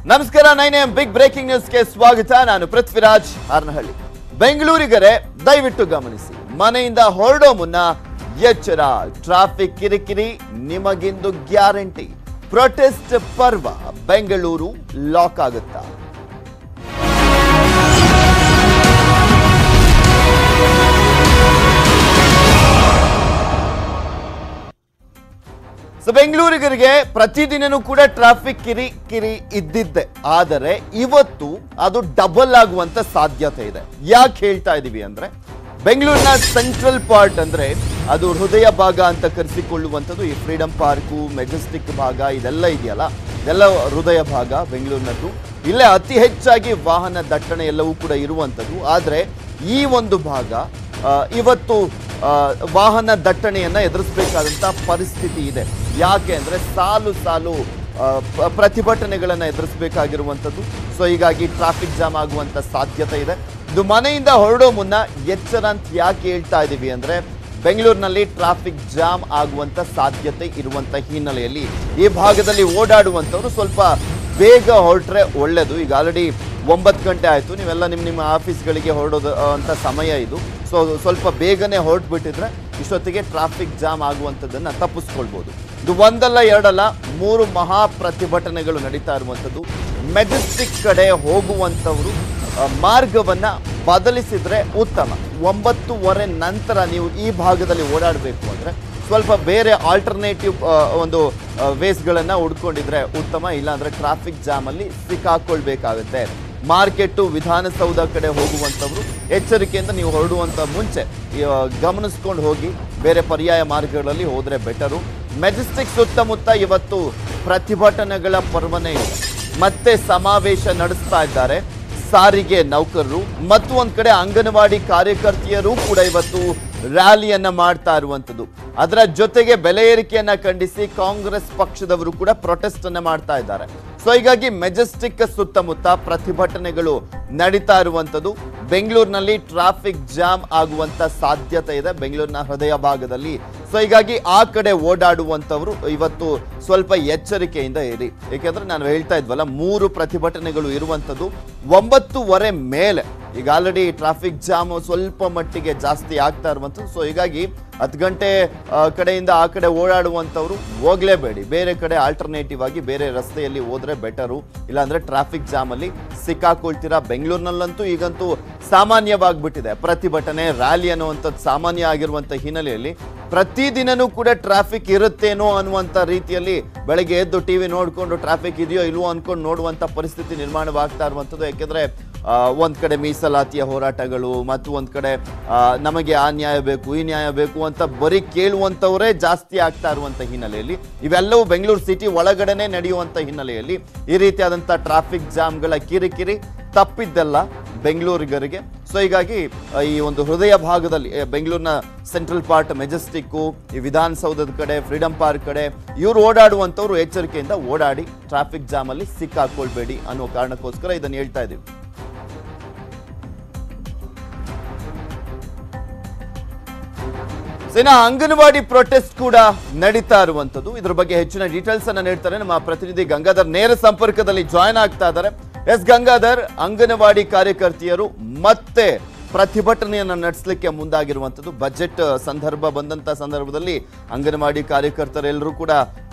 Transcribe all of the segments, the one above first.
ನಮಸ್ಕಾರ 9am big breaking ನ್ಯೂಸ್ಗೆ ಸ್ವಾಗತ. ನಾನು ಪೃಥ್ವಿರಾಜ್ ಹಾರನಹಳ್ಳಿ. ಬೆಂಗಳೂರಿಗರೆ ದಯವಿಟ್ಟು ಗಮನಿಸಿ, ಮನೆಯಿಂದ ಹೊರಡೋ ಮುನ್ನ ಎಚ್ಚರ. ಟ್ರಾಫಿಕ್ ಕಿರಿಕಿರಿ ನಿಮಗಿಂದು ಗ್ಯಾರಂಟಿ. ಪ್ರೊಟೆಸ್ಟ್ ಪರ್ವ, ಬೆಂಗಳೂರು ಲಾಕ್ ಆಗುತ್ತಾ? ಬೆಂಗಳೂರಿಗರಿಗೆ ಪ್ರತಿದಿನನೂ ಕೂಡ ಟ್ರಾಫಿಕ್ ಕಿರಿ ಇದ್ದಿದ್ದೆ, ಆದರೆ ಇವತ್ತು ಅದು ಡಬಲ್ ಆಗುವಂತ ಸಾಧ್ಯತೆ ಇದೆ. ಯಾಕೆ ಹೇಳ್ತಾ ಇದೀವಿ ಅಂದ್ರೆ, ಬೆಂಗಳೂರಿನ ಸೆಂಟ್ರಲ್ ಪಾರ್ಟ್ ಅಂದ್ರೆ ಅದು ಹೃದಯ ಭಾಗ ಅಂತ ಕರೆಸಿಕೊಳ್ಳುವಂಥದ್ದು. ಈ ಫ್ರೀಡಂ ಪಾರ್ಕು, ಮೆಜೆಸ್ಟಿಕ್ ಭಾಗ ಇದೆಲ್ಲ ಇದೆಯಲ್ಲ, ಇದೆಲ್ಲ ಹೃದಯ ಭಾಗ ಬೆಂಗಳೂರಿನದ್ದು. ಇಲ್ಲೇ ಅತಿ ಹೆಚ್ಚಾಗಿ ವಾಹನ ದಟ್ಟಣೆ ಎಲ್ಲವೂ ಕೂಡ ಇರುವಂಥದ್ದು. ಆದರೆ ಈ ಒಂದು ಭಾಗ ಇವತ್ತು ವಾಹನ ದಟ್ಟಣೆಯನ್ನ ಎದುರಿಸಬೇಕಾದಂತ ಪರಿಸ್ಥಿತಿ ಇದೆ. ಯಾಕೆ ಅಂದ್ರೆ ಸಾಲು ಸಾಲು ಪ್ರತಿಭಟನೆಗಳನ್ನ ಎದುರಿಸಬೇಕಾಗಿರುವಂಥದ್ದು. ಸೊ ಹೀಗಾಗಿ ಟ್ರಾಫಿಕ್ ಜಾಮ್ ಆಗುವಂತ ಸಾಧ್ಯತೆ ಇದೆ. ಇದು ಮನೆಯಿಂದ ಹೊರಡೋ ಮುನ್ನ ಎಚ್ಚರ ಅಂತ ಯಾಕೆ ಹೇಳ್ತಾ ಇದೀವಿ ಅಂದ್ರೆ, ಬೆಂಗಳೂರಿನಲ್ಲಿ ಟ್ರಾಫಿಕ್ ಜಾಮ್ ಆಗುವಂತ ಸಾಧ್ಯತೆ ಇರುವಂತ ಹಿನ್ನೆಲೆಯಲ್ಲಿ ಈ ಭಾಗದಲ್ಲಿ ಓಡಾಡುವಂಥವ್ರು ಸ್ವಲ್ಪ ಬೇಗ ಹೊರಟ್ರೆ ಒಳ್ಳೇದು. ಈಗ ಆಲ್ರೆಡಿ 9 ಗಂಟೆ ಆಯಿತು, ನೀವೆಲ್ಲ ನಿಮ್ಮ ಆಫೀಸ್ಗಳಿಗೆ ಹೊರಡೋದು ಅಂತ ಸಮಯ ಇದು. ಸೊ ಸ್ವಲ್ಪ ಬೇಗನೆ ಹೊರಟ್ಬಿಟ್ಟಿದ್ರೆ ಇಷ್ಟೊತ್ತಿಗೆ ಟ್ರಾಫಿಕ್ ಜಾಮ್ ಆಗುವಂಥದ್ದನ್ನು ತಪ್ಪಿಸ್ಕೊಳ್ಬೋದು. ಇದು ಒಂದಲ್ಲ ಎರಡಲ್ಲ 3 ಮಹಾ ಪ್ರತಿಭಟನೆಗಳು ನಡೀತಾ ಇರುವಂಥದ್ದು. ಮೆಜೆಸ್ಟಿಕ್ ಕಡೆ ಹೋಗುವಂಥವರು ಮಾರ್ಗವನ್ನು ಬದಲಿಸಿದ್ರೆ ಉತ್ತಮ. 9:30 ನಂತರ ನೀವು ಈ ಭಾಗದಲ್ಲಿ ಓಡಾಡಬೇಕು ಅಂದರೆ ಸ್ವಲ್ಪ ಬೇರೆ ಆಲ್ಟರ್ನೇಟಿವ್ ಒಂದು ವೇಸ್ಗಳನ್ನು ಹುಡ್ಕೊಂಡಿದ್ರೆ ಉತ್ತಮ. ಇಲ್ಲಾಂದರೆ ಟ್ರಾಫಿಕ್ ಜಾಮಲ್ಲಿ ಸಿಕ್ಕಾಕೊಳ್ಬೇಕಾಗುತ್ತೆ. ಮಾರ್ಕೆಟು, ವಿಧಾನಸೌಧ ಕಡೆ ಹೋಗುವಂಥವ್ರು ಎಚ್ಚರಿಕೆಯಿಂದ ನೀವು ಹೊರಡುವಂಥ ಮುಂಚೆ ಗಮನಿಸ್ಕೊಂಡು ಹೋಗಿ, ಬೇರೆ ಪರ್ಯಾಯ ಮಾರ್ಗಗಳಲ್ಲಿ ಹೋದರೆ ಬೆಟರು. ಮೆಜೆಸ್ಟಿಕ್ ಸುತ್ತಮುತ್ತ ಇವತ್ತು ಪ್ರತಿಭಟನೆಗಳ ಪರ್ವನೇ ಇದೆ. ಮತ್ತೆ ಸಮಾವೇಶ ನಡೆಸ್ತಾ ಇದ್ದಾರೆ ಸಾರಿಗೆ ನೌಕರರು. ಮತ್ತು ಒಂದು ಕಡೆ ಅಂಗನವಾಡಿ ಕಾರ್ಯಕರ್ತೆಯರು ಕೂಡ ಇವತ್ತು ರ್ಯಾಲಿಯನ್ನ ಮಾಡ್ತಾ ಇರುವಂಥದ್ದು. ಅದರ ಜೊತೆಗೆ ಬೆಲೆ ಏರಿಕೆಯನ್ನ ಖಂಡಿಸಿ ಕಾಂಗ್ರೆಸ್ ಪಕ್ಷದವರು ಕೂಡ ಪ್ರೊಟೆಸ್ಟ್ ಅನ್ನ ಮಾಡ್ತಾ ಇದ್ದಾರೆ. ಸೊ ಹೀಗಾಗಿ ಮೆಜೆಸ್ಟಿಕ್ ಸುತ್ತಮುತ್ತ ಪ್ರತಿಭಟನೆಗಳು ನಡೀತಾ ಇರುವಂಥದ್ದು. ಬೆಂಗಳೂರಿನಲ್ಲಿ ಟ್ರಾಫಿಕ್ ಜಾಮ್ ಆಗುವಂತ ಸಾಧ್ಯತೆ ಇದೆ, ಬೆಂಗಳೂರಿನ ಹೃದಯ ಭಾಗದಲ್ಲಿ. ಸೊ ಹೀಗಾಗಿ ಆ ಕಡೆ ಓಡಾಡುವಂಥವ್ರು ಇವತ್ತು ಸ್ವಲ್ಪ ಎಚ್ಚರಿಕೆಯಿಂದ ಇರಿ. ಏಕೆಂದ್ರೆ ನಾನು ಹೇಳ್ತಾ ಇದ್ವಲ್ಲ, 3 ಪ್ರತಿಭಟನೆಗಳು ಇರುವಂಥದ್ದು. 9:30 ಮೇಲೆ ಈಗ ಆಲ್ರೆಡಿ ಟ್ರಾಫಿಕ್ ಜಾಮ್ ಸ್ವಲ್ಪ ಮಟ್ಟಿಗೆ ಜಾಸ್ತಿ ಆಗ್ತಾ ಇರುವಂಥದ್ದು. ಸೊ ಹೀಗಾಗಿ 10 ಗಂಟೆ ಕಡೆಯಿಂದ ಆ ಕಡೆ ಓಡಾಡುವಂಥವ್ರು ಹೋಗ್ಲೇಬೇಡಿ. ಬೇರೆ ಕಡೆ ಆಲ್ಟರ್ನೇಟಿವ್ ಆಗಿ ಬೇರೆ ರಸ್ತೆಯಲ್ಲಿ ಹೋದ್ರೆ ಬೆಟರು. ಇಲ್ಲಾಂದ್ರೆ ಟ್ರಾಫಿಕ್ ಜಾಮಲ್ಲಿ ಸಿಕ್ಕಾಕೊಳ್ತೀರಾ. ಬೆಂಗಳೂರಿನಲ್ಲಂತೂ ಈಗಂತೂ ಸಾಮಾನ್ಯವಾಗ್ಬಿಟ್ಟಿದೆ ಪ್ರತಿಭಟನೆ, ರ್ಯಾಲಿ ಅನ್ನುವಂಥದ್ದು ಸಾಮಾನ್ಯ ಆಗಿರುವಂಥ ಹಿನ್ನೆಲೆಯಲ್ಲಿ ಪ್ರತಿದಿನನೂ ಕೂಡ ಟ್ರಾಫಿಕ್ ಇರುತ್ತೇನೋ ಅನ್ನುವಂಥ ರೀತಿಯಲ್ಲಿ ಬೆಳಗ್ಗೆ ಎದ್ದು ಟಿವಿ ನೋಡಿಕೊಂಡು ಟ್ರಾಫಿಕ್ ಇದೆಯೋ ಇಲ್ವೋ ಅನ್ಕೊಂಡು ನೋಡುವಂಥ ಪರಿಸ್ಥಿತಿ ನಿರ್ಮಾಣವಾಗ್ತಾ ಇರುವಂಥದ್ದು. ಯಾಕೆಂದರೆ ಒಂದು ಕಡೆ ಮೀಸಲಾತಿಯ ಹೋರಾಟಗಳು, ಮತ್ತು ಒಂದು ಕಡೆ ನಮಗೆ ಆ ನ್ಯಾಯ ಬೇಕು, ಈ ನ್ಯಾಯ ಬೇಕು ಅಂತ ಬರೀ ಕೇಳುವಂಥವರೇ ಜಾಸ್ತಿ ಆಗ್ತಾ ಇರುವಂಥ ಹಿನ್ನೆಲೆಯಲ್ಲಿ, ಇವೆಲ್ಲವೂ ಬೆಂಗಳೂರು ಸಿಟಿ ಒಳಗಡೆನೆ ನಡೆಯುವಂಥ ಹಿನ್ನೆಲೆಯಲ್ಲಿ ಈ ರೀತಿಯಾದಂಥ ಟ್ರಾಫಿಕ್ ಜಾಮ್ಗಳ ಕಿರಿಕಿರಿ ತಪ್ಪಿದ್ದಲ್ಲ ಬೆಂಗಳೂರಿಗರಿಗೆ. ಸೊ ಹೀಗಾಗಿ ಈ ಒಂದು ಹೃದಯ ಭಾಗದಲ್ಲಿ ಬೆಂಗಳೂರಿನ ಸೆಂಟ್ರಲ್ ಪಾರ್ಟ್, ಮೆಜೆಸ್ಟಿಕ್ಕು, ಈ ವಿಧಾನಸೌಧದ ಕಡೆ, ಫ್ರೀಡಂ ಪಾರ್ಕ್ ಕಡೆ ಇವರು ಓಡಾಡುವಂಥವ್ರು ಎಚ್ಚರಿಕೆಯಿಂದ ಓಡಾಡಿ, ಟ್ರಾಫಿಕ್ ಜಾಮಲ್ಲಿ ಸಿಕ್ಕಾಕೊಳ್ಬೇಡಿ ಅನ್ನೋ ಕಾರಣಕ್ಕೋಸ್ಕರ ಇದನ್ನು ಹೇಳ್ತಾ ಇದ್ದೀವಿ. ಅಂಗನವಾಡಿ ಪ್ರೊಟೆಸ್ಟ್ ಕೂಡ ನಡೀತಾ ಇರುವಂಥದ್ದು. ಇದ್ರ ಬಗ್ಗೆ ಹೆಚ್ಚಿನ ಡೀಟೇಲ್ಸ್ ಅನ್ನ ನೀಡ್ತಾರೆ ನಮ್ಮ ಪ್ರತಿನಿಧಿ ಗಂಗಾಧರ್. ನೇರ ಸಂಪರ್ಕದಲ್ಲಿ ಜಾಯ್ನ್ ಆಗ್ತಾ ಇದ್ದಾರೆ. ಎಸ್ ಗಂಗಾಧರ್, ಅಂಗನವಾಡಿ ಕಾರ್ಯಕರ್ತೆಯರು ಮತ್ತೆ ಪ್ರತಿಭಟನೆಯನ್ನು ನಡೆಸಲಿಕ್ಕೆ ಮುಂದಾಗಿರುವಂಥದ್ದು. ಬಜೆಟ್ ಸಂದರ್ಭ ಬಂದಂತ ಸಂದರ್ಭದಲ್ಲಿ ಅಂಗನವಾಡಿ ಕಾರ್ಯಕರ್ತರೆಲ್ಲರೂ ಕೂಡ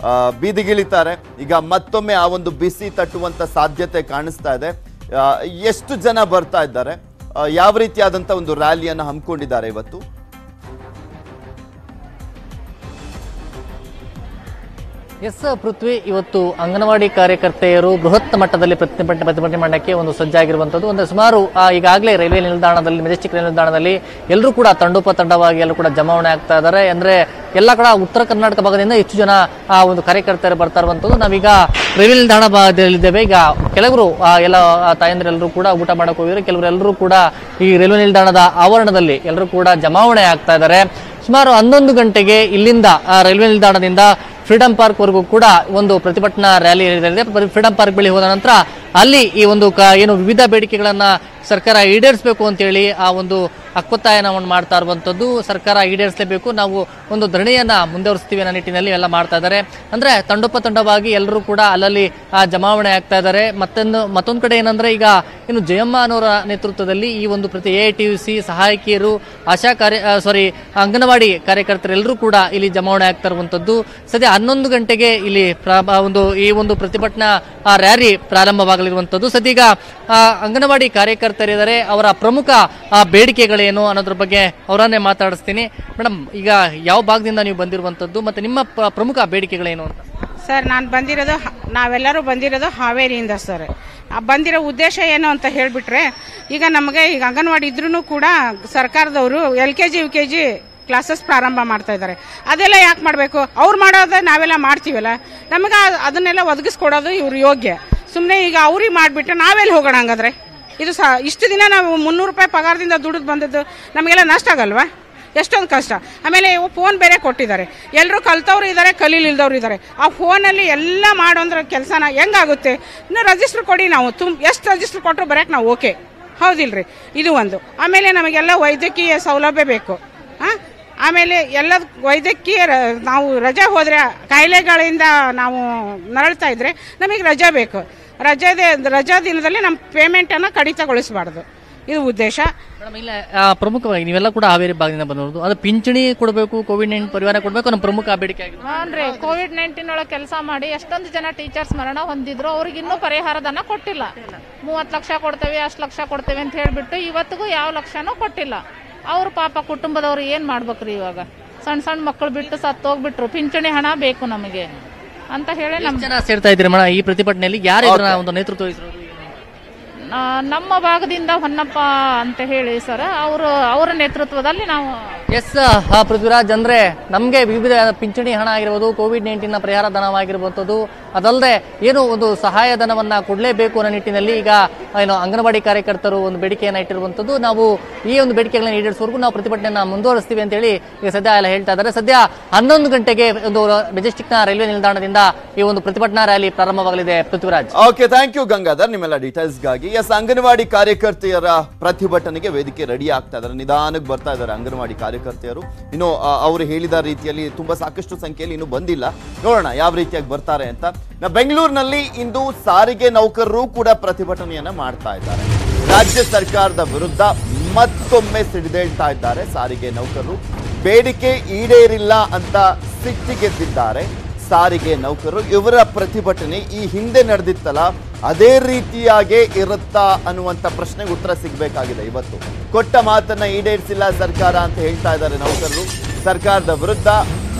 ಬೀದಿಗಿಳಿತಾರೆ. ಈಗ ಮತ್ತೊಮ್ಮೆ ಆ ಒಂದು ಬಿಸಿ ತಟ್ಟುವಂತ ಸಾಧ್ಯತೆ ಕಾಣಿಸ್ತಾ ಇದೆ. ಎಷ್ಟು ಜನ ಬರ್ತಾ ಇದ್ದಾರೆ, ಯಾವ ರೀತಿಯಾದಂತ ಒಂದು ರ್ಯಾಲಿಯನ್ನು ಹಮ್ಮಿಕೊಂಡಿದ್ದಾರೆ ಇವತ್ತು? ಎಸ್ ಪೃಥ್ವಿ, ಇವತ್ತು ಅಂಗನವಾಡಿ ಕಾರ್ಯಕರ್ತೆಯರು ಬೃಹತ್ ಮಟ್ಟದಲ್ಲಿ ಪ್ರತಿಭಟನೆ ಮಾಡಕ್ಕೆ ಒಂದು ಸಜ್ಜಾಗಿರುವಂಥದ್ದು. ಅಂದರೆ ಸುಮಾರು ಈಗಾಗಲೇ ರೈಲ್ವೆ ನಿಲ್ದಾಣದಲ್ಲಿ, ಮೆಜೆಸ್ಟಿಕ್ ರೈಲ್ವೆ ನಿಲ್ದಾಣದಲ್ಲಿ ಎಲ್ಲರೂ ಕೂಡ ತಂಡೋಪತಂಡವಾಗಿ ಎಲ್ಲರೂ ಕೂಡ ಜಮಾವಣೆ ಆಗ್ತಾ ಇದ್ದಾರೆ. ಅಂದರೆ ಎಲ್ಲ ಕಡೆ ಉತ್ತರ ಕರ್ನಾಟಕ ಭಾಗದಿಂದ ಹೆಚ್ಚು ಜನ ಆ ಒಂದು ಕಾರ್ಯಕರ್ತರು ಬರ್ತಾ ಇರುವಂಥದ್ದು. ನಾವೀಗ ರೈಲ್ವೆ ನಿಲ್ದಾಣ ಭಾಗದಲ್ಲಿದ್ದೇವೆ. ಈಗ ಕೆಲವರು ಎಲ್ಲ ತಾಯಂದಿರೆಲ್ಲರೂ ಕೂಡ ಊಟ ಮಾಡಕ್ಕೆ ಹೋಗಿದ್ದಾರೆ. ಕೆಲವರೆಲ್ಲರೂ ಕೂಡ ಈ ರೈಲ್ವೆ ನಿಲ್ದಾಣದ ಆವರಣದಲ್ಲಿ ಎಲ್ಲರೂ ಕೂಡ ಜಮಾವಣೆ ಆಗ್ತಾ ಇದ್ದಾರೆ. ಸುಮಾರು 11 ಗಂಟೆಗೆ ಇಲ್ಲಿಂದ ರೈಲ್ವೆ ನಿಲ್ದಾಣದಿಂದ ಫ್ರೀಡಂ ಪಾರ್ಕ್ ವರೆಗೂ ಕೂಡ ಒಂದು ಪ್ರತಿಭಟನಾ ರ್ಯಾಲಿ ಇದೆ. ಫ್ರೀಡಂ ಪಾರ್ಕ್ ಬಳಿ ಹೋದ ನಂತರ ಅಲ್ಲಿ ಈ ಒಂದು ಏನು ವಿವಿಧ ಬೇಡಿಕೆಗಳನ್ನ ಸರ್ಕಾರ ಈಡೇರಿಸಬೇಕು ಅಂತ ಹೇಳಿ ಆ ಒಂದು ಹಕ್ಕೊತ್ತಾಯನವನ್ನು ಮಾಡ್ತಾ ಇರುವಂಥದ್ದು. ಸರ್ಕಾರ ಈಡೇರಿಸಲೇಬೇಕು, ನಾವು ಒಂದು ಧರಣಿಯನ್ನ ಮುಂದುವರಿಸ್ತೀವಿ ಅನ್ನೋ ನಿಟ್ಟಿನಲ್ಲಿ ಎಲ್ಲ ಮಾಡ್ತಾ ಇದ್ದಾರೆ. ಅಂದ್ರೆ ತಂಡೋಪತಂಡವಾಗಿ ಎಲ್ಲರೂ ಕೂಡ ಅಲ್ಲಲ್ಲಿ ಜಮಾವಣೆ ಆಗ್ತಾ ಇದ್ದಾರೆ. ಮತ್ತೊಂದು ಕಡೆ ಏನಂದ್ರೆ ಈಗ ಇನ್ನು ಜಯಮ್ಮ ಅನ್ನೋರ ನೇತೃತ್ವದಲ್ಲಿ ಈ ಒಂದು ಪ್ರತಿ AITUC ಸಹಾಯಕಿಯರು, ಅಂಗನವಾಡಿ ಕಾರ್ಯಕರ್ತರೆಲ್ಲರೂ ಕೂಡ ಇಲ್ಲಿ ಜಮಾವಣೆ ಆಗ್ತಾ ಇರುವಂತದ್ದು. ಸದ್ಯ 11 ಗಂಟೆಗೆ ಇಲ್ಲಿ ಈ ಒಂದು ಪ್ರತಿಭಟನಾ ರ್ಯಾಲಿ ಪ್ರಾರಂಭವಾಗಲಿರುವಂತದ್ದು. ಸದ್ಯ ಈಗ ಅಂಗನವಾಡಿ ಕಾರ್ಯಕರ್ತರಿದ್ದಾರೆ, ಅವರ ಪ್ರಮುಖ ಬೇಡಿಕೆಗಳೇನು ಅನ್ನೋದ್ರ ಬಗ್ಗೆ ಅವರನ್ನೇ ಮಾತಾಡಿಸ್ತೀನಿ. ಮೇಡಮ್, ಈಗ ಯಾವ ಭಾಗದಿಂದ ನೀವು ಬಂದಿರುವಂತದ್ದು ಮತ್ತೆ ನಿಮ್ಮ ಪ್ರಮುಖ ಬೇಡಿಕೆಗಳೇನು ಅಂತ? ಸರ್, ನಾವೆಲ್ಲರೂ ಬಂದಿರೋದು ಹಾವೇರಿಯಿಂದ ಸರ್. ಬಂದಿರೋ ಉದ್ದೇಶ ಏನು ಅಂತ ಹೇಳಿಬಿಟ್ರೆ, ಈಗ ನಮಗೆ ಈಗ ಅಂಗನವಾಡಿ ಇದ್ರೂ ಕೂಡ ಸರ್ಕಾರದವರು LKG UKG ಕ್ಲಾಸಸ್ ಪ್ರಾರಂಭ ಮಾಡ್ತಾ ಇದ್ದಾರೆ. ಅದೆಲ್ಲ ಯಾಕೆ ಮಾಡಬೇಕು? ಅವ್ರು ಮಾಡೋದು ನಾವೆಲ್ಲ ಮಾಡ್ತೀವಲ್ಲ, ನಮಗೆ ಅದನ್ನೆಲ್ಲ ಒದಗಿಸ್ಕೊಡೋದು ಇವ್ರು ಯೋಗ್ಯ. ಸುಮ್ಮನೆ ಈಗ ಅವ್ರಿಗೆ ಮಾಡಿಬಿಟ್ರೆ ನಾವೆಲ್ಲಿ ಹೋಗೋಣ? ಹಂಗಾದ್ರೆ ಇದು ಇಷ್ಟು ದಿನ ನಾವು 300 ರೂಪಾಯಿ ಪಗಾರದಿಂದ ದುಡಿದು ಬಂದದ್ದು ನಮಗೆಲ್ಲ ನಷ್ಟ ಆಗಲ್ವಾ? ಎಷ್ಟೊಂದು ಕಷ್ಟ. ಆಮೇಲೆ ಫೋನ್ ಬೇರೆ ಕೊಟ್ಟಿದ್ದಾರೆ. ಎಲ್ಲರೂ ಕಲ್ತವ್ರು ಇದ್ದಾರೆ, ಕಲೀಲಿಲ್ದವ್ರು ಇದ್ದಾರೆ. ಆ ಫೋನಲ್ಲಿ ಎಲ್ಲ ಮಾಡೋಂದ್ರೆ ಕೆಲಸನ ಹೆಂಗಾಗುತ್ತೆ? ಇನ್ನು ರಿಜಿಸ್ಟ್ರ್ ಕೊಡಿ, ನಾವು ಎಷ್ಟು ರಿಜಿಸ್ಟ್ರ್ ಕೊಟ್ಟರು ಬರೋಕ್ಕೆ ನಾವು ಓಕೆ, ಹೌದಿಲ್ರಿ? ಇದು ಒಂದು. ಆಮೇಲೆ ನಮಗೆಲ್ಲ ವೈದ್ಯಕೀಯ ಸೌಲಭ್ಯ ಬೇಕು. ಆಮೇಲೆ ಎಲ್ಲ ವೈದ್ಯಕೀಯ ನಾವು ರಜೆ ಹೋದರೆ ಕಾಯಿಲೆಗಳಿಂದ ನಾವು ನರಳ್ತಾ ಇದ್ರೆ ನಮಗೆ ರಜೆ ಬೇಕು. ರಜಾ ದಿನದಲ್ಲಿ ನಮ್ಮ ಪೇಮೆಂಟನ್ನು ಕಡಿತಗೊಳಿಸಬಾರ್ದು, ಇದು ಉದ್ದೇಶ. ಇಲ್ಲ, ಪ್ರಮುಖವಾಗಿ ನೀವೆಲ್ಲ ಕೂಡ ಹಾವೇರಿ ಭಾಗದಿಂದ ಬಂದಿರೋದು, ಅದು ಪಿಂಚಣಿ ಕೊಡಬೇಕು, COVID-19 ಪರಿಹಾರ ಕೊಡಬೇಕು, ನಮ್ಮ ಪ್ರಮುಖ ಬೇಡಿಕೆ ಆಗಿದೆ. ಹಾನ್ರಿ, COVID-19 ಒಳಗೆ ಕೆಲಸ ಮಾಡಿ ಎಷ್ಟೊಂದು ಜನ ಟೀಚರ್ಸ್ ಮರಣ ಹೊಂದಿದ್ರು, ಅವ್ರಿಗೆ ಇನ್ನೂ ಪರಿಹಾರಧನ ಕೊಟ್ಟಿಲ್ಲ. 30 ಲಕ್ಷ ಕೊಡ್ತೇವೆ, ಅಷ್ಟು ಲಕ್ಷ ಕೊಡ್ತೇವೆ ಅಂತ ಹೇಳಿಬಿಟ್ಟು ಇವತ್ತಿಗೂ ಯಾವ ಲಕ್ಷನೂ ಕೊಟ್ಟಿಲ್ಲ. ಅವ್ರ ಪಾಪ ಕುಟುಂಬದವ್ರು ಏನ್ ಮಾಡ್ಬೇಕ್ರಿ? ಇವಾಗ ಸಣ್ಣ ಮಕ್ಕಳು ಬಿಟ್ಟು ಸತ್ತೋಗ್ಬಿಟ್ರು, ಪಿಂಚಣಿ ಹಣ ಬೇಕು ನಮಗೆ ಅಂತ ಹೇಳಿ ಜನ ಸೇರ್ತಾ ಇದ್ರಿ ಮೇಡಮ್ ಈ ಪ್ರತಿಭಟನೆಯಲ್ಲಿ. ಯಾರು ಒಂದು ನೇತೃತ್ವ ವಹಿಸಿರೋದು? ನಮ್ಮ ಭಾಗದಿಂದ ಹೊನ್ನಪ್ಪ ಅಂತ ಹೇಳಿ ಸರ್, ಅವರ ನೇತೃತ್ವದಲ್ಲಿ ನಾವು. ಎಸ್ ಪೃಥ್ವಿರಾಜ್, ಅಂದ್ರೆ ನಮಗೆ ವಿವಿಧ ಪಿಂಚಣಿ ಹಣ ಆಗಿರ್ಬೋದು, COVID-19 ಪರಿಹಾರ ಧನವಾಗಿರುವಂಥದ್ದು, ಅದಲ್ಲದೆ ಏನು ಒಂದು ಸಹಾಯಧನವನ್ನ ಕೊಡಲೇಬೇಕು ಅನ್ನೋ ನಿಟ್ಟಿನಲ್ಲಿ ಈಗ ಏನು ಅಂಗನವಾಡಿ ಕಾರ್ಯಕರ್ತರು ಒಂದು ಬೇಡಿಕೆಯನ್ನು ಇಟ್ಟಿರುವಂಥದ್ದು. ನಾವು ಈ ಒಂದು ಬೇಡಿಕೆಗಳನ್ನ ಈಡೇರಿಸುವವರೆಗೂ ನಾವು ಪ್ರತಿಭಟನೆಯನ್ನ ಮುಂದುವರಿಸ್ತೀವಿ ಅಂತ ಹೇಳಿ ಈಗ ಸದ್ಯ ಎಲ್ಲ ಹೇಳ್ತಾ ಇದ್ದಾರೆ. ಸದ್ಯ 11 ಗಂಟೆಗೆ ಒಂದು ಮೆಜೆಸ್ಟಿಕ್ನ ರೈಲ್ವೆ ನಿಲ್ದಾಣದಿಂದ ಈ ಒಂದು ಪ್ರತಿಭಟನಾ ರ್ಯಾಲಿ ಪ್ರಾರಂಭವಾಗಲಿದೆ. Prithviraj, okay, thank you Gangadhar ನಿಮ್ಮೆಲ್ಲ ಡೀಟೇಲ್ಸ್ಗಾಗಿ. ಅಂಗನವಾಡಿ ಕಾರ್ಯಕರ್ತೆಯರ ಪ್ರತಿಭಟನೆಗೆ ವೇದಿಕೆ ರೆಡಿ ಆಗ್ತಾ ಇದ್ದಾರೆ, ನಿಧಾನಕ್ಕೆ ಬರ್ತಾ ಇದ್ದಾರೆ ಅಂಗನವಾಡಿ ಕಾರ್ಯಕರ್ತೆಯರು. ಇನ್ನು ಅವರು ಹೇಳಿದ ರೀತಿಯಲ್ಲಿ ತುಂಬಾ ಸಾಕಷ್ಟು ಸಂಖ್ಯೆಯಲ್ಲಿ ಇನ್ನು ಬಂದಿಲ್ಲ, ನೋಡೋಣ ಯಾವ ರೀತಿಯಾಗಿ ಬರ್ತಾರೆ ಅಂತ. ಬೆಂಗಳೂರಿನಲ್ಲಿ ಇಂದು ಸಾರಿಗೆ ನೌಕರರು ಕೂಡ ಪ್ರತಿಭಟನೆಯನ್ನ ಮಾಡ್ತಾ ಇದ್ದಾರೆ. ರಾಜ್ಯ ಸರ್ಕಾರದ ವಿರುದ್ಧ ಮತ್ತೊಮ್ಮೆ ಸಿಡಿದೇಳ್ತಾ ಇದ್ದಾರೆ ಸಾರಿಗೆ ನೌಕರರು. ಬೇಡಿಕೆ ಈಡೇರಿಲ್ಲ ಅಂತ ಸಿಟ್ಟಿಗೆದ್ದಿದ್ದಾರೆ ಸಾರಿಗೆ ನೌಕರರು. ಇವರ ಪ್ರತಿಭಟನೆ ಈ ಹಿಂದೆ ನಡೆದಿತ್ತಲ್ಲ ಅದೇ ರೀತಿಯಾಗೇ ಇರುತ್ತಾ ಅನ್ನುವಂಥ ಪ್ರಶ್ನೆಗೆ ಉತ್ತರ ಸಿಗಬೇಕಾಗಿದೆ. ಇವತ್ತು ಕೊಟ್ಟ ಮಾತನ್ನ ಈಡೇರಿಸಿಲ್ಲ ಸರ್ಕಾರ ಅಂತ ಹೇಳ್ತಾ ಇದ್ದಾರೆ ನೌಕರರು. ಸರ್ಕಾರದ ವಿರುದ್ಧ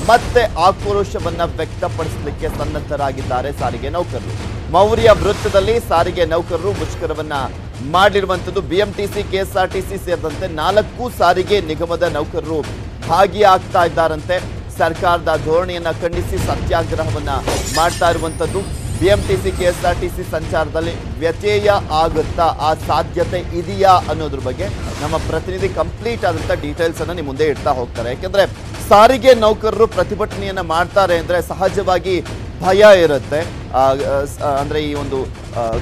ಮತ್ತೆ ಆಕ್ರೋಶವನ್ನ ವ್ಯಕ್ತಪಡಿಸಲಿಕ್ಕೆ ಸನ್ನದ್ಧರಾಗಿದ್ದಾರೆ ಸಾರಿಗೆ ನೌಕರರು. ಮೌರ್ಯ ವೃತ್ತದಲ್ಲಿ ಸಾರಿಗೆ ನೌಕರರು ಮುಷ್ಕರವನ್ನ ಮಾಡಿರುವಂಥದ್ದು. BMTC, KSRTC ಸೇರಿದಂತೆ 4 ಸಾರಿಗೆ ನಿಗಮದ ನೌಕರರು ಭಾಗಿಯಾಗ್ತಾ ಇದ್ದಾರಂತೆ. ಸರ್ಕಾರದ ಧೋರಣೆಯನ್ನ ಖಂಡಿಸಿ ಸತ್ಯಾಗ್ರಹವನ್ನ ಮಾಡ್ತಾ ಇರುವಂಥದ್ದು. BMTC, KSRTC ಸಂಚಾರದಲ್ಲಿ ವ್ಯತ್ಯಯ ಆಗುತ್ತಾ, ಆ ಸಾಧ್ಯತೆ ಇದೆಯಾ ಅನ್ನೋದ್ರ ಬಗ್ಗೆ ನಮ್ಮ ಪ್ರತಿನಿಧಿ ಕಂಪ್ಲೀಟ್ ಆದಂತ ಡೀಟೇಲ್ಸ್ ಅನ್ನ ನಿಮ್ಮ ಮುಂದೆ ಇಡ್ತಾ ಹೋಗ್ತಾರೆ. ಯಾಕಂದ್ರೆ ಸಾರಿಗೆ ನೌಕರರು ಪ್ರತಿಭಟನೆಯನ್ನ ಮಾಡ್ತಾರೆ ಅಂದ್ರೆ ಸಹಜವಾಗಿ ಭಯ ಇರುತ್ತೆ. ಅಂದ್ರೆ ಈ ಒಂದು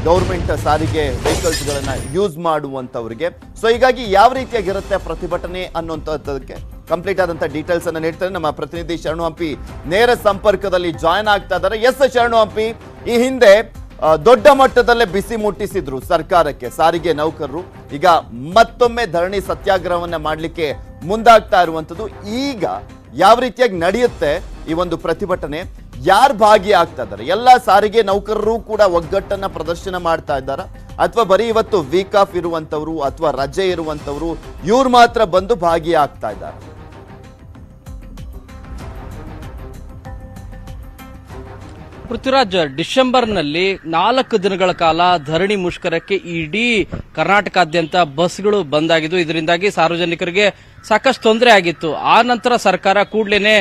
ಗೌರ್ಮೆಂಟ್ ಸಾರಿಗೆ ವೆಹಿಕಲ್ಸ್ ಗಳನ್ನ ಯೂಸ್ ಮಾಡುವಂತವ್ರಿಗೆ. ಸೊ ಹೀಗಾಗಿ ಯಾವ ರೀತಿಯಾಗಿರುತ್ತೆ ಪ್ರತಿಭಟನೆ ಅನ್ನುವಂಥದ್ದಕ್ಕೆ ಕಂಪ್ಲೀಟ್ ಆದಂತ ಡೀಟೇಲ್ಸ್ ಅನ್ನ ನೀಡ್ತಾರೆ ನಮ್ಮ ಪ್ರತಿನಿಧಿ ಶರಣು ಹಂಪಿ. ನೇರ ಸಂಪರ್ಕದಲ್ಲಿ ಜಾಯ್ನ್ ಆಗ್ತಾ ಇದ್ದಾರೆ. ಎಸ್ ಶರಣು ಹಂಪಿ, ಈ ಹಿಂದೆ ದೊಡ್ಡ ಮಟ್ಟದಲ್ಲೇ ಬಿಸಿ ಮುಟ್ಟಿಸಿದ್ರು ಸರ್ಕಾರಕ್ಕೆ ಸಾರಿಗೆ ನೌಕರರು. ಈಗ ಮತ್ತೊಮ್ಮೆ ಧರಣಿ ಸತ್ಯಾಗ್ರಹವನ್ನ ಮಾಡಲಿಕ್ಕೆ ಮುಂದಾಗ್ತಾ ಇರುವಂತದ್ದು. ಈಗ ಯಾವ ರೀತಿಯಾಗಿ ನಡೆಯುತ್ತೆ ಈ ಒಂದು ಪ್ರತಿಭಟನೆ, ಯಾರು ಭಾಗಿಯಾಗ್ತಾ ಇದ್ದಾರೆ? ಎಲ್ಲ ಸಾರಿಗೆ ನೌಕರರು ಕೂಡ ಒಗ್ಗಟ್ಟನ್ನ ಪ್ರದರ್ಶನ ಮಾಡ್ತಾ ಇದ್ದಾರಾ, ಅಥವಾ ಬರೀ ಇವತ್ತು ವೀಕ್ ಆಫ್ ಇರುವಂತವ್ರು ಅಥವಾ ರಜೆ ಇರುವಂತವ್ರು ಇವ್ರು ಮಾತ್ರ ಬಂದು ಭಾಗಿಯಾಗ್ತಾ ಇದ್ದಾರೆ? ಪೃಥ್ವಿರಾಜ್, ಡಿಸೆಂಬರ್ನಲ್ಲಿ 4 ದಿನಗಳ ಕಾಲ ಧರಣಿ ಮುಷ್ಕರಕ್ಕೆ ಇಡೀ ಕರ್ನಾಟಕಾದ್ಯಂತ ಬಸ್ಗಳು ಬಂದಾಗಿದ್ದು, ಇದರಿಂದಾಗಿ ಸಾರ್ವಜನಿಕರಿಗೆ ಸಾಕಷ್ಟು ತೊಂದರೆ ಆಗಿತ್ತು. ಆ ನಂತರ ಸರ್ಕಾರ ಕೂಡಲೇ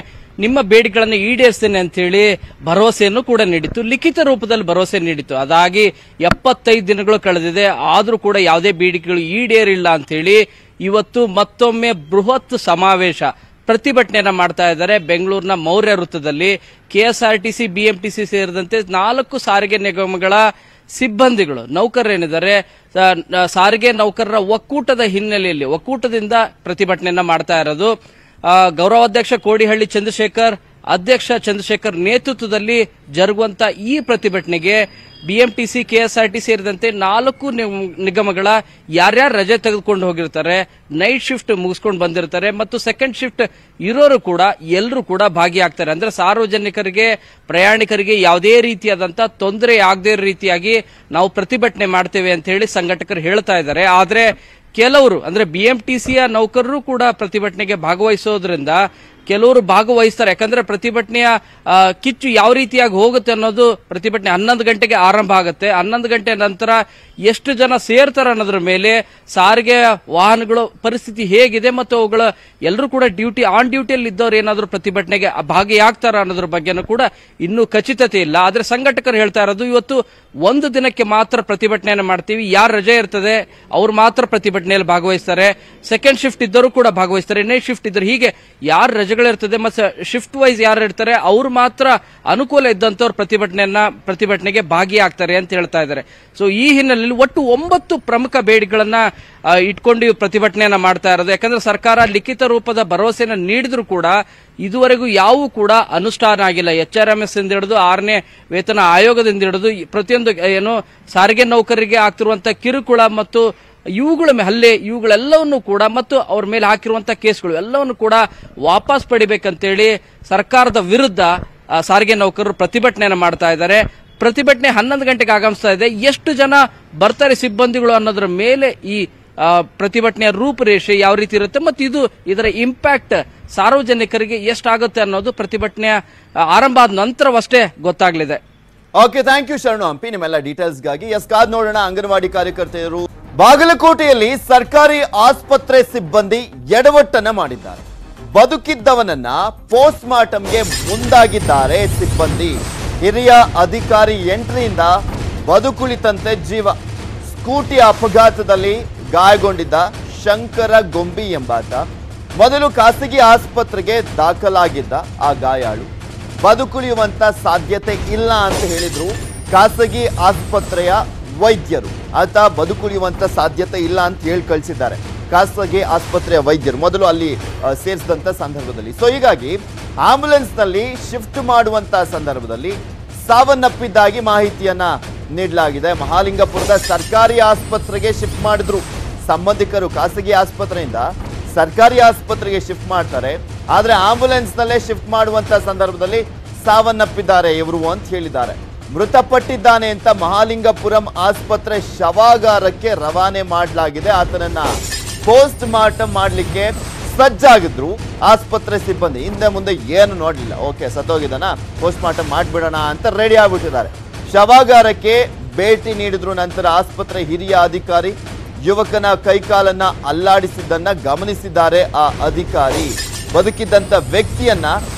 ನಿಮ್ಮ ಬೇಡಿಕೆಗಳನ್ನು ಈಡೇರಿಸ್ತೇನೆ ಅಂತ ಹೇಳಿ ಭರವಸೆಯನ್ನು ಕೂಡ ನೀಡಿತ್ತು, ಲಿಖಿತ ರೂಪದಲ್ಲಿ ಭರವಸೆ ನೀಡಿತ್ತು. ಅದಾಗಿ 75 ದಿನಗಳು ಕಳೆದಿದೆ, ಆದ್ರೂ ಕೂಡ ಯಾವುದೇ ಬೇಡಿಕೆಗಳು ಈಡೇರಿಲ್ಲ ಅಂತ ಹೇಳಿ ಇವತ್ತು ಮತ್ತೊಮ್ಮೆ ಬೃಹತ್ ಸಮಾವೇಶ ಪ್ರತಿಭಟನೆಯನ್ನ ಮಾಡ್ತಾ ಇದ್ದಾರೆ. ಬೆಂಗಳೂರಿನ ಮೌರ್ಯ ವೃತ್ತದಲ್ಲಿ KSRTC, BMTC ಸೇರಿದಂತೆ 4 ಸಾರಿಗೆ ನಿಗಮಗಳ ಸಿಬ್ಬಂದಿಗಳು ನೌಕರರೇನಿದ್ದಾರೆ ಸಾರಿಗೆ ನೌಕರರ ಒಕ್ಕೂಟದ ಹಿನ್ನೆಲೆಯಲ್ಲಿ ಒಕ್ಕೂಟದಿಂದ ಪ್ರತಿಭಟನೆಯನ್ನ ಮಾಡ್ತಾ ಇರೋದು. ಗೌರವಾಧ್ಯಕ್ಷ ಕೋಡಿಹಳ್ಳಿ ಚಂದ್ರಶೇಖರ್, ಅಧ್ಯಕ್ಷ ಚಂದ್ರಶೇಖರ್ ನೇತೃತ್ವದಲ್ಲಿ ಜರುಗುವಂತ ಈ ಪ್ರತಿಭಟನೆಗೆ ಬಿಎಂಟಿಸಿ, ಕೆಎಸ್ಆರ್ಟಿ ಸೇರಿದಂತೆ 4 ನಿಗಮಗಳ ಯಾರ್ಯಾರು ರಜೆ ತೆಗೆದುಕೊಂಡು ಹೋಗಿರ್ತಾರೆ, ನೈಟ್ ಶಿಫ್ಟ್ ಮುಗಿಸ್ಕೊಂಡು ಬಂದಿರ್ತಾರೆ ಮತ್ತು ಸೆಕೆಂಡ್ ಶಿಫ್ಟ್ ಇರೋರು ಕೂಡ ಎಲ್ಲರೂ ಕೂಡ ಭಾಗಿಯಾಗ್ತಾರೆ. ಅಂದ್ರೆ ಸಾರ್ವಜನಿಕರಿಗೆ, ಪ್ರಯಾಣಿಕರಿಗೆ ಯಾವುದೇ ರೀತಿಯಾದಂತಹ ತೊಂದರೆ ಆಗದೇ ಇರೋ ರೀತಿಯಾಗಿ ನಾವು ಪ್ರತಿಭಟನೆ ಮಾಡ್ತೇವೆ ಅಂತ ಹೇಳಿ ಸಂಘಟಕರು ಹೇಳ್ತಾ ಇದ್ದಾರೆ. ಆದ್ರೆ ಕೆಲವರು ಅಂದ್ರೆ ಬಿಎಂಟಿಸಿಯ ನೌಕರರು ಕೂಡ ಪ್ರತಿಭಟನೆಗೆ ಭಾಗವಹಿಸೋದ್ರಿಂದ ಕೆಲವರು ಭಾಗವಹಿಸ್ತಾರೆ. ಯಾಕಂದ್ರೆ ಪ್ರತಿಭಟನೆಯ ಕಿಚ್ಚು ಯಾವ ರೀತಿಯಾಗಿ ಹೋಗುತ್ತೆ ಅನ್ನೋದು ಪ್ರತಿಭಟನೆ 11 ಗಂಟೆಗೆ ಆರಂಭ ಆಗುತ್ತೆ. 11 ಗಂಟೆ ನಂತರ ಎಷ್ಟು ಜನ ಸೇರ್ತಾರೆ ಅನ್ನೋದ್ರ ಮೇಲೆ ಸಾರಿಗೆ ವಾಹನಗಳ ಪರಿಸ್ಥಿತಿ ಹೇಗಿದೆ ಮತ್ತು ಅವುಗಳ ಎಲ್ಲರೂ ಕೂಡ ಆನ್ ಡ್ಯೂಟಿಯಲ್ಲಿ ಇದ್ದವ್ರು ಏನಾದರೂ ಪ್ರತಿಭಟನೆಗೆ ಭಾಗಿಯಾಗ್ತಾರ ಅನ್ನೋದ್ರ ಬಗ್ಗೆನೂ ಕೂಡ ಇನ್ನೂ ಖಚಿತತೆ ಇಲ್ಲ. ಆದ್ರೆ ಸಂಘಟಕರು ಹೇಳ್ತಾ ಇರೋದು ಇವತ್ತು ಒಂದು ದಿನಕ್ಕೆ ಮಾತ್ರ ಪ್ರತಿಭಟನೆಯನ್ನು ಮಾಡ್ತೀವಿ, ಯಾರು ರಜೆ ಇರ್ತದೆ ಅವ್ರು ಮಾತ್ರ ಪ್ರತಿಭಟನೆಯಲ್ಲಿ ಭಾಗವಹಿಸ್ತಾರೆ, ಸೆಕೆಂಡ್ ಶಿಫ್ಟ್ ಇದ್ದವರು ಕೂಡ ಭಾಗವಹಿಸ್ತಾರೆ, ನೈಟ್ ಶಿಫ್ಟ್ ಇದ್ದರು, ಹೀಗೆ ಯಾರು ರಜೆಗಳಿರ್ತದೆ ಮತ್ತೆ ಶಿಫ್ಟ್ ವೈಸ್ ಯಾರು ಇರ್ತಾರೆ ಅವ್ರು ಮಾತ್ರ ಅನುಕೂಲ ಇದ್ದಂತವ್ರು ಪ್ರತಿಭಟನೆಗೆ ಭಾಗಿಯಾಗ್ತಾರೆ ಅಂತ ಹೇಳ್ತಾ ಇದ್ದಾರೆ. ಸೊ ಈ ಹಿನ್ನೆಲೆಯಲ್ಲಿ ಒಟ್ಟು 9 ಪ್ರಮುಖ ಬೇಡಿಕೆಗಳನ್ನ ಇಟ್ಕೊಂಡು ಪ್ರತಿಭಟನೆಯನ್ನ ಮಾಡ್ತಾ ಇರೋದು. ಯಾಕಂದ್ರೆ ಸರ್ಕಾರ ಲಿಖಿತ ರೂಪದ ಭರವಸೆಯನ್ನು ನೀಡಿದ್ರು ಕೂಡ ಇದುವರೆಗೂ ಯಾವೂ ಕೂಡ ಅನುಷ್ಠಾನ ಆಗಿಲ್ಲ. HRMS ಇಂದ ಹಿಡಿದು 6ನೇ ವೇತನ ಆಯೋಗದಿಂದ ಹಿಡಿದು ಪ್ರತಿಯೊಂದು ಏನು ಸಾರಿಗೆ ನೌಕರರಿಗೆ ಆಗ್ತಿರುವಂತಹ ಕಿರುಕುಳ ಮತ್ತು ಇವುಗಳ ಹಲ್ಲೆ ಇವುಗಳೆಲ್ಲವನ್ನು ಕೂಡ ಮತ್ತು ಅವ್ರ ಮೇಲೆ ಹಾಕಿರುವಂತಹ ಕೇಸ್ಗಳು ಎಲ್ಲವನ್ನು ಕೂಡ ವಾಪಸ್ ಪಡಿಬೇಕಂತೇಳಿ ಸರ್ಕಾರದ ವಿರುದ್ಧ ಸಾರಿಗೆ ನೌಕರರು ಪ್ರತಿಭಟನೆಯನ್ನು ಮಾಡ್ತಾ ಇದ್ದಾರೆ. ಪ್ರತಿಭಟನೆ 11 ಗಂಟೆಗೆ ಆಗಮಿಸ್ತಾ ಇದೆ. ಎಷ್ಟು ಜನ ಬರ್ತಾರೆ ಸಿಬ್ಬಂದಿಗಳು ಅನ್ನೋದ್ರ ಮೇಲೆ ಈ ಪ್ರತಿಭಟನೆಯ ರೂಪರೇಷೆ ಯಾವ ರೀತಿ ಇರುತ್ತೆ ಮತ್ತು ಇದರ ಇಂಪ್ಯಾಕ್ಟ್ ಸಾರ್ವಜನಿಕರಿಗೆ ಎಷ್ಟಾಗುತ್ತೆ ಅನ್ನೋದು ಪ್ರತಿಭಟನೆಯ ಆರಂಭ ಆದ ನಂತರವಷ್ಟೇ ಗೊತ್ತಾಗಲಿದೆ. ಓಕೆ, ಥ್ಯಾಂಕ್ ಯು ಶರಣು ಹಂಪಿ ನಿಮ್ಮೆಲ್ಲ ಡೀಟೇಲ್ಸ್ಗಾಗಿ. ಕಾದ್ ನೋಡೋಣ. ಅಂಗನವಾಡಿ ಕಾರ್ಯಕರ್ತೆಯರು ಬಾಗಲಕೋಟೆಯಲ್ಲಿ ಸರ್ಕಾರಿ ಆಸ್ಪತ್ರೆ ಸಿಬ್ಬಂದಿ ಎಡವಟ್ಟನ್ನ ಮಾಡಿದ್ದಾರೆ. ಬದುಕಿದ್ದವನನ್ನ ಪೋಸ್ಟ್ ಮಾರ್ಟಂಗೆ ಮುಂದಾಗಿದ್ದಾರೆ ಸಿಬ್ಬಂದಿ. ಹಿರಿಯ ಅಧಿಕಾರಿ ಎಂಟ್ರಿಯಿಂದ ಬದುಕುಳಿತಂತೆ ಜೀವ. ಸ್ಕೂಟಿ ಅಪಘಾತದಲ್ಲಿ ಗಾಯಗೊಂಡಿದ್ದ ಶಂಕರ ಗೊಂಬಿ ಎಂಬಾತ ಮೊದಲು ಖಾಸಗಿ ಆಸ್ಪತ್ರೆಗೆ ದಾಖಲಾಗಿದ್ದ ಆ ಗಾಯಾಳು ಬದುಕುಳಿಯುವಂತ ಸಾಧ್ಯತೆ ಇಲ್ಲ ಅಂತ ಹೇಳಿದ್ರು ಖಾಸಗಿ ಆಸ್ಪತ್ರೆಯ ವೈದ್ಯರು. ಆತ ಬದುಕುಳಿಯುವಂತ ಸಾಧ್ಯತೆ ಇಲ್ಲ ಅಂತ ಹೇಳಿ ಕಳಿಸಿದ್ದಾರೆ ಖಾಸಗಿ ಆಸ್ಪತ್ರೆಯ ವೈದ್ಯರು ಮೊದಲು ಅಲ್ಲಿ ಸೇರಿಸಿದಂತ ಸಂದರ್ಭದಲ್ಲಿ. ಸೊ ಹೀಗಾಗಿ ಆಂಬ್ಯುಲೆನ್ಸ್ ನಲ್ಲಿ ಶಿಫ್ಟ್ ಮಾಡುವಂತ ಸಂದರ್ಭದಲ್ಲಿ ಸಾವನ್ನಪ್ಪಿದ್ದಾಗಿ ಮಾಹಿತಿಯನ್ನ ನೀಡಲಾಗಿದೆ. ಮಹಾಲಿಂಗಪುರದ ಸರ್ಕಾರಿ ಆಸ್ಪತ್ರೆಗೆ ಶಿಫ್ಟ್ ಮಾಡಿದ್ರು ಸಂಬಂಧಿಕರು. ಖಾಸಗಿ ಆಸ್ಪತ್ರೆಯಿಂದ ಸರ್ಕಾರಿ ಆಸ್ಪತ್ರೆಗೆ ಶಿಫ್ಟ್ ಮಾಡ್ತಾರೆ, ಆದ್ರೆ ಆಂಬ್ಯುಲೆನ್ಸ್ ನಲ್ಲೇ ಶಿಫ್ಟ್ ಮಾಡುವಂತ ಸಂದರ್ಭದಲ್ಲಿ ಸಾವನ್ನಪ್ಪಿದ್ದಾರೆ ಇವರು ಅಂತ ಹೇಳಿದ್ದಾರೆ. ಮೃತಪಟ್ಟಿದ್ದಾನೆ ಅಂತ ಮಹಾಲಿಂಗಪುರಂ ಆಸ್ಪತ್ರೆ ಶವಾಗಾರಕ್ಕೆ ರವಾನೆ ಮಾಡಲಾಗಿದೆ. ಆತನನ್ನ ಪೋಸ್ಟ್ ಮಾರ್ಟಮ್ ಮಾಡಲಿಕ್ಕೆ ಸಜ್ಜಾಗಿದ್ರು ಆಸ್ಪತ್ರೆ ಸಿಬ್ಬಂದಿ. ಹಿಂದೆ ಮುಂದೆ ಏನು ನೋಡ್ಲಿಲ್ಲ. ಓಕೆ, ಸತ್ತೋಗಿದ್ದಾನ, ಪೋಸ್ಟ್ ಮಾರ್ಟಮ್ ಮಾಡ್ಬಿಡೋಣ ಅಂತ ರೆಡಿ ಆಗ್ಬಿಟ್ಟಿದ್ದಾರೆ. ಶವಾಗಾರಕ್ಕೆ ಭೇಟಿ ನೀಡಿದ್ರು. ನಂತರ ಆಸ್ಪತ್ರೆ ಹಿರಿಯ ಅಧಿಕಾರಿ ಯುವಕನ ಕೈಕಾಲನ್ನ ಅಲ್ಲಾಡಿಸಿದ್ದನ್ನ ಗಮನಿಸಿದ್ದಾರೆ ಆ ಅಧಿಕಾರಿ. ಬದುಕಿದ್ದಂತ ವ್ಯಕ್ತಿಯನ್ನ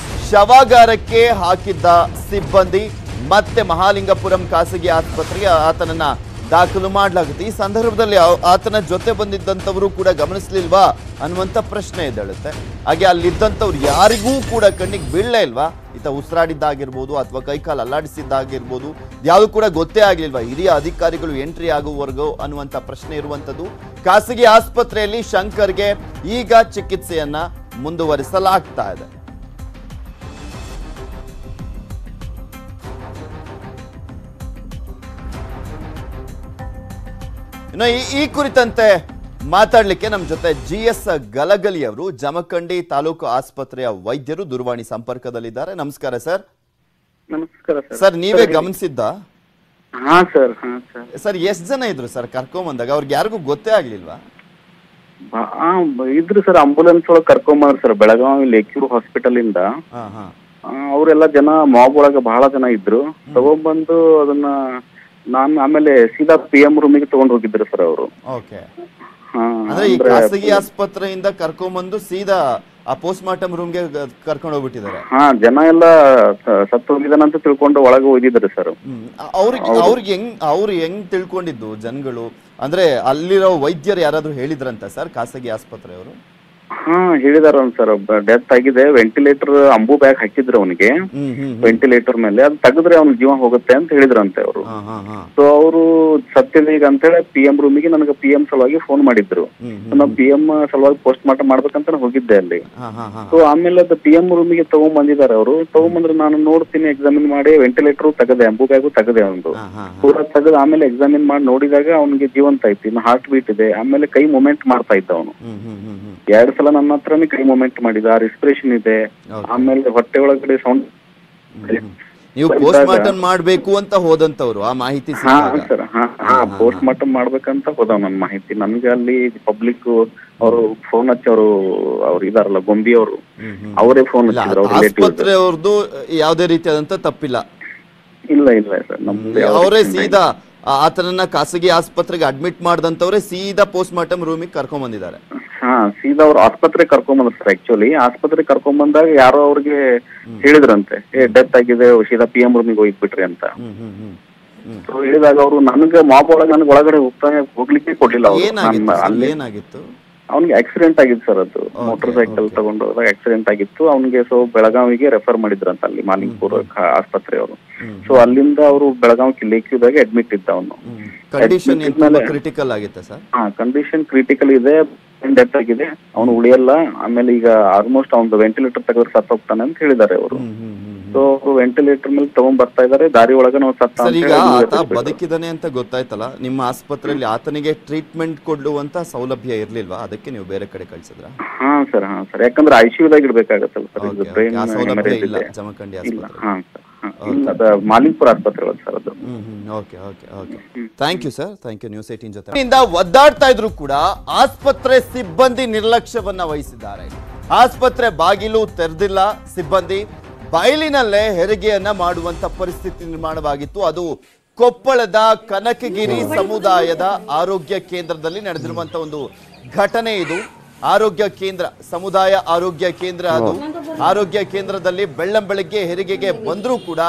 ಶವಾಗಾರಕ್ಕೆ ಹಾಕಿದ್ದ ಸಿಬ್ಬಂದಿ ಮತ್ತೆ ಮಹಾಲಿಂಗಪುರಂ ಖಾಸಗಿ ಆಸ್ಪತ್ರೆಗೆ ಆತನನ್ನ ದಾಖಲು ಮಾಡಲಾಗುತ್ತೆ. ಈ ಸಂದರ್ಭದಲ್ಲಿ ಆತನ ಜೊತೆ ಬಂದಿದ್ದಂಥವರು ಕೂಡ ಗಮನಿಸ್ಲಿಲ್ವಾ ಅನ್ನುವಂಥ ಪ್ರಶ್ನೆ ಎದ್ದೇಳುತ್ತೆ. ಹಾಗೆ ಅಲ್ಲಿದ್ದಂಥವ್ರು ಯಾರಿಗೂ ಕೂಡ ಕಣ್ಣಿಗೆ ಬೀಳಲೇ ಇಲ್ವಾ? ಈತ ಉಸಿರಾಡಿದ್ದಾಗಿರ್ಬೋದು ಅಥವಾ ಕೈಕಾಲು ಅಲ್ಲಾಡಿಸಿದ್ದಾಗಿರ್ಬೋದು, ಯಾವುದು ಕೂಡ ಗೊತ್ತೇ ಆಗಲಿಲ್ವಾ ಹಿರಿಯ ಅಧಿಕಾರಿಗಳು ಎಂಟ್ರಿ ಆಗುವವರೆಗೂ ಅನ್ನುವಂಥ ಪ್ರಶ್ನೆ ಇರುವಂಥದ್ದು. ಖಾಸಗಿ ಆಸ್ಪತ್ರೆಯಲ್ಲಿ ಶಂಕರ್ಗೆ ಈಗ ಚಿಕಿತ್ಸೆಯನ್ನ ಮುಂದುವರಿಸಲಾಗ್ತಾ ಇದೆ. ಇನ್ನು ಈ ಕುರಿತಂತೆ ಮಾತಾಡ್ಲಿಕ್ಕೆ ನಮ್ಮ ಜೊತೆ GS ಗಲಗಲಿ ಅವರು ಜಮಖಂಡಿ ತಾಲೂಕು ಆಸ್ಪತ್ರೆಯ ವೈದ್ಯರು ದೂರವಾಣಿ ಸಂಪರ್ಕದಲ್ಲಿದ್ದಾರೆ. ನಮಸ್ಕಾರ ಸರ್. ನಮಸ್ಕಾರ ಸರ್, ನೀವೇ ಗಮನಿಸಿದ್ದ? ಹಾ ಸರ್. ಸರ್, ಎಷ್ಟು ಜನ ಇದ್ರು ಸರ್ ಕರ್ಕೊಂಡ್ ಬಂದಾಗ? ಅವ್ರಿಗೆ ಯಾರಿಗೂ ಗೊತ್ತೇ ಆಗ್ಲಿಲ್ವಾ? ಇದ್ರು ಸರ್, ಆಂಬುಲೆನ್ಸ್ ಒಳಗೆ ಕರ್ಕೊಂಬಂದ್ರು ಸರ್ ಬೆಳಗಾವಿ ಲೇಕ್ಯೂರ್ ಹಾಸ್ಪಿಟಲ್ ಇಂದ. ಅವರೆಲ್ಲ ಜನ ಮಾಬ್ ಒಳಗೆ ಬಹಳ ಜನ ಇದ್ರು. ತಗೊಂಡ್ಬಂದು ಅದನ್ನ ನಾನು ಆಮೇಲೆ ಸೀದಾ PM ರೂಮಿಗೆ ತಗೊಂಡ್ ಹೋಗಿದ್ರು ಸರ್ ಅವರು. ಓಕೆ, ಅಂದ್ರೆ ಈ ಖಾಸಗಿ ಆಸ್ಪತ್ರೆಯಿಂದ ಕರ್ಕೊಂಡ್ಬಂದು ಸೀದಾ ಆ ಪೋಸ್ಟ್ ಮಾರ್ಟಮ್ ರೂಮ್ಗೆ ಕರ್ಕೊಂಡು ಹೋಗ್ಬಿಟ್ಟಿದ್ದಾರೆ. ಜನ ಎಲ್ಲ ಸತ್ತು ಹೋಗಿದಾನ ಅಂತ ತಿಳ್ಕೊಂಡು ಒಳಗೆ ಹೋಗಿದ್ದಾರೆ ಸರ್. ಅವ್ರು ಹೆಂಗ್ ತಿಳ್ಕೊಂಡಿದ್ದು ಜನಗಳು? ಅಂದ್ರೆ ಅಲ್ಲಿರೋ ವೈದ್ಯರು ಯಾರಾದ್ರೂ ಹೇಳಿದ್ರಂತ ಸರ್ ಖಾಸಗಿ ಆಸ್ಪತ್ರೆಯವರು? ಹಾ ಹೇಳಿದಾರ ಸರ್, ಡೆತ್ ಆಗಿದೆ, ವೆಂಟಿಲೇಟರ್ ಅಂಬು ಬ್ಯಾಗ್ ಹಾಕಿದ್ರು ಅವನಿಗೆ, ವೆಂಟಿಲೇಟರ್ ಮೇಲೆ ಅದು ತೆಗೆದ್ರೆ ಅವ್ನ ಜೀವ ಹೋಗುತ್ತೆ ಅಂತ ಹೇಳಿದ್ರಂತೆ ಅವರು. ಸೊ ಅವರು ಸತ್ಯದ ಈಗ ಅಂತ ಹೇಳಿ PM ರೂಮಿಗೆ ನನಗೆ PM ಸಲುವಾಗಿ ಫೋನ್ ಮಾಡಿದ್ರು. ನಾವು PM ಸಲುವಾಗಿ ಪೋಸ್ಟ್ ಮಾರ್ಟಮ್ ಮಾಡ್ಬೇಕಂತ ಹೋಗಿದ್ದೆ ಅಲ್ಲಿ. ಸೊ ಆಮೇಲೆ ಅದು PM ರೂಮಿಗೆ ತಗೊಂಡ್ ಬಂದಿದ್ದಾರೆ ಅವರು. ತಗೊಂಡ್ಬಂದ್ರೆ ನಾನು ನೋಡ್ತೀನಿ, ಎಕ್ಸಾಮಿನ್ ಮಾಡಿ ವೆಂಟಿಲೇಟರ್ ತೆಗದೆ, ಅಂಬು ಬ್ಯಾಗು ತೆಗದೆ ಅವನು ಪೂರ ತೆಗೆದು ಆಮೇಲೆ ಎಕ್ಸಾಮಿನ್ ಮಾಡಿ ನೋಡಿದಾಗ ಅವ್ನಿಗೆ ಜೀವಂತ ಐತಿ, ಇನ್ನು ಹಾರ್ಟ್ ಬೀಟ್ ಇದೆ, ಆಮೇಲೆ ಕೈ ಮೂವ್ಮೆಂಟ್ ಮಾಡ್ತಾ ಇದ್ದ ಅವನು. 2 ಸಲ ನನ್ನ ಹತ್ರನೇ ಕೈ ಮೂವ್ಮೆಂಟ್ ಮಾಡಿದ, ರೆಸ್ಪಿರೇಷನ್ ಇದೆ, ಆಮೇಲೆ ಹೊಟ್ಟೆ ಒಳಗಡೆ ಸೌಂಡ್. ನೀವು ಪೋಸ್ಟ್ ಮಾರ್ಟಮ್ ಮಾಡ್ಬೇಕು ಅಂತ ಹೋದಂತವ್ರು ಆ ಮಾಹಿತಿ? ಹಾ ಸರ್, ಹಾ ಪೋಸ್ಟ್ ಮಾರ್ಟಮ್ ಮಾಡ್ಬೇಕಂತ ಹೋದವ್ ನನ್ ಮಾಹಿತಿ. ನನ್ಗೆ ಅಲ್ಲಿ ಪಬ್ಲಿಕ್ ಅವರು ಫೋನ್ ಹಚ್ಚಿ ಅವ್ರು ಇದಾರಲ್ಲ ಗೊಂಬಿ ಅವರು, ಅವರೇ ಫೋನ್ ಹಚ್ಚಿದ್ರು. ಆಸ್ಪತ್ರೆ ಅವ್ರದ್ದು ಯಾವುದೇ ರೀತಿಯಾದಂತ ತಪ್ಪಿಲ್ಲ? ಇಲ್ಲ ಇಲ್ಲ ಸರ್, ನಮ್ದು ಅವರೇ ಸೀದಾ ಆತನನ್ನ ಖಾಸಗಿ ಆಸ್ಪತ್ರೆಗೆ ಅಡ್ಮಿಟ್ ಮಾಡಿದಂತವ್ರೆ ಸೀದಾ ಪೋಸ್ಟ್ ಮಾರ್ಟಮ್ ರೂಮಿಗೆ ಕರ್ಕೊಂಡ್ ಬಂದಿದ್ದಾರೆ. ಹಾ, ಸೀದಾ ಅವ್ರು ಆಸ್ಪತ್ರೆಗೆ ಕರ್ಕೊಂಡ್ ಸರ್. ಆಕ್ಚುಲಿ ಆಸ್ಪತ್ರೆಗೆ ಕರ್ಕೊಂಡ್ ಬಂದಾಗ ಯಾರೋ ಅವ್ರಿಗೆ ಹೇಳಿದ್ರಂತೆ, ಡೆತ್ ಆಗಿದೆ, ಸೀದಾ PM ರೂಮಿಗೆ ಹೋಗ್ಬಿಟ್ರಿ ಅಂತ. ಸೊ ಹೇಳಿದಾಗ ಅವರು ನನಗೆ ಮಾಪ್ ಒಳಗೆ ನನಗೆ ಒಳಗಡೆ ಹೋಗ್ಲಿಕ್ಕೆ ಕೊಡ್ಲಿಲ್ಲ ಅವ್ರು. ಏನಾಗಿತ್ತು? ಅವ್ನಿಗೆ ಆಕ್ಸಿಡೆಂಟ್ ಆಗಿತ್ತು ಸರ್, ಅದು ಮೋಟರ್ ಸೈಕಲ್ ತಗೊಂಡು ಹೋದಾಗ ಆಕ್ಸಿಡೆಂಟ್ ಆಗಿತ್ತು ಅವನಿಗೆ. ಸೊ ಬೆಳಗಾವಿಗೆ ರೆಫರ್ ಮಾಡಿದ್ರಂತ ಅಲ್ಲಿ ಮಾಲಿಂಗ್ಪುರ ಆಸ್ಪತ್ರೆಯವರು. ಸೊ ಅಲ್ಲಿಂದ ಅವರು ಬೆಳಗಾವಿ ಲೇಕ್ಯೂದಾಗ ಅಡ್ಮಿಟ್ ಇದ್ದ ಅವನು. ಕ್ರಿಟಿಕಲ್ ಆಗಿತ್ತ ಸರ್? ಹಾ, ಕಂಡೀಷನ್ ಕ್ರಿಟಿಕಲ್ ಇದೆ, ಡೆತ್ ಆಗಿದೆ, ಅವನು ಉಳಿಯಲ್ಲ. ಆಮೇಲೆ ಈಗ ಆಲ್ಮೋಸ್ಟ್ ಅವ್ನು ವೆಂಟಿಲೇಟರ್ ತೆಗೆದ್ರೆ ಸತ್ ಹೋಗ್ತಾನೆ ಅಂತ ಹೇಳಿದ್ದಾರೆ ಅವರು. ಸೊ ವೆಂಟಿಲೇಟರ್ ಮೇಲೆ ತಗೊಂಡ್ ಬರ್ತಾ ಇದಾರೆ, ದಾರಿ ಒಳಗ ನಾವು ಸತ್ತ. ಈಗ ಆತ ಬದುಕಿದಾನೆ ಅಂತ ಗೊತ್ತಾಯ್ತಲ್ಲ, ನಿಮ್ಮ ಆಸ್ಪತ್ರೆಯಲ್ಲಿ ಆತನಿಗೆ ಟ್ರೀಟ್ಮೆಂಟ್ ಕೊಡುವಂತ ಸೌಲಭ್ಯ ಇರ್ಲಿಲ್ವಾ? ಅದಕ್ಕೆ ನೀವು ಬೇರೆ ಕಡೆ ಕಳ್ಸಿದ್ರ? ಹಾ ಸರ್, ಯಾಕಂದ್ರೆ ICUದಾಗ ಇಡ್ಬೇಕಾಗತ್ತಲ್ಲ ಸರ್, ಬ್ರೈನ್ ಇಲ್ಲ ಜಮಖಂಡಿ ಆಸ್ಪತ್ರೆ. ಹಾ ಸರ್, ಮಾಲಿಂಗ್ಪುರ ಆಸ್ಪತ್ರೆ ಸರ್ ಅದು. Okay okay okay, thank you sir, thank you. News 18 ಜೊತೆ ಒದ್ದಾಡ್ತಾ ಇದ್ರು ಕೂಡ ಆಸ್ಪತ್ರೆ ಸಿಬ್ಬಂದಿ ನಿರ್ಲಕ್ಷ್ಯವನ್ನ ವಹಿಸಿದ್ದಾರೆ. ಆಸ್ಪತ್ರೆ ಬಾಗಿಲು ತೆರೆದಿಲ್ಲ ಸಿಬ್ಬಂದಿ, ಬಯಲಿನಲ್ಲೇ ಹೆರಿಗೆಯನ್ನ ಮಾಡುವಂತ ಪರಿಸ್ಥಿತಿ ನಿರ್ಮಾಣವಾಗಿತ್ತು. ಅದು ಕೊಪ್ಪಳದ ಕನಕಗಿರಿ ಸಮುದಾಯದ ಆರೋಗ್ಯ ಕೇಂದ್ರದಲ್ಲಿ ನಡೆದಿರುವಂತ ಒಂದು ಘಟನೆ ಇದು. ಆರೋಗ್ಯ ಕೇಂದ್ರ, ಸಮುದಾಯ ಆರೋಗ್ಯ ಕೇಂದ್ರ ಅದು. ಆರೋಗ್ಯ ಕೇಂದ್ರದಲ್ಲಿ ಬೆಳ್ಳಂಬೆಳಗ್ಗೆ ಹೆರಿಗೆಗೆ ಬಂದ್ರೂ ಕೂಡ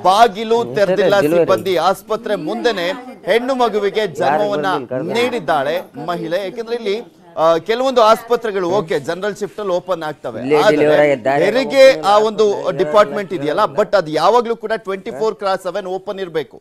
ಬಾಗಿಲು ತೆರೆದಿಲ್ಲ ಸಿಬ್ಬಂದಿ. ಆಸ್ಪತ್ರೆ ಮುಂದೆನೆ ಹೆಣ್ಣು ಮಗುವಿಗೆ ಜನ್ಮವನ್ನ ನೀಡಿದ್ದಾಳೆ ಮಹಿಳೆ. ಯಾಕೆಂದ್ರೆ ಇಲ್ಲಿ ಕೆಲವೊಂದು ಆಸ್ಪತ್ರೆಗಳು ಓಕೆ ಜನರಲ್ ಶಿಫ್ಟ್ ಅಲ್ಲಿ ಓಪನ್ ಆಗ್ತವೆ, ಹೆರಿಗೆ ಆ ಒಂದು ಡಿಪಾರ್ಟ್ಮೆಂಟ್ ಇದೆಯಲ್ಲ, ಬಟ್ ಅದು ಯಾವಾಗ್ಲೂ ಕೂಡ 24/7 ಓಪನ್ ಇರಬೇಕು.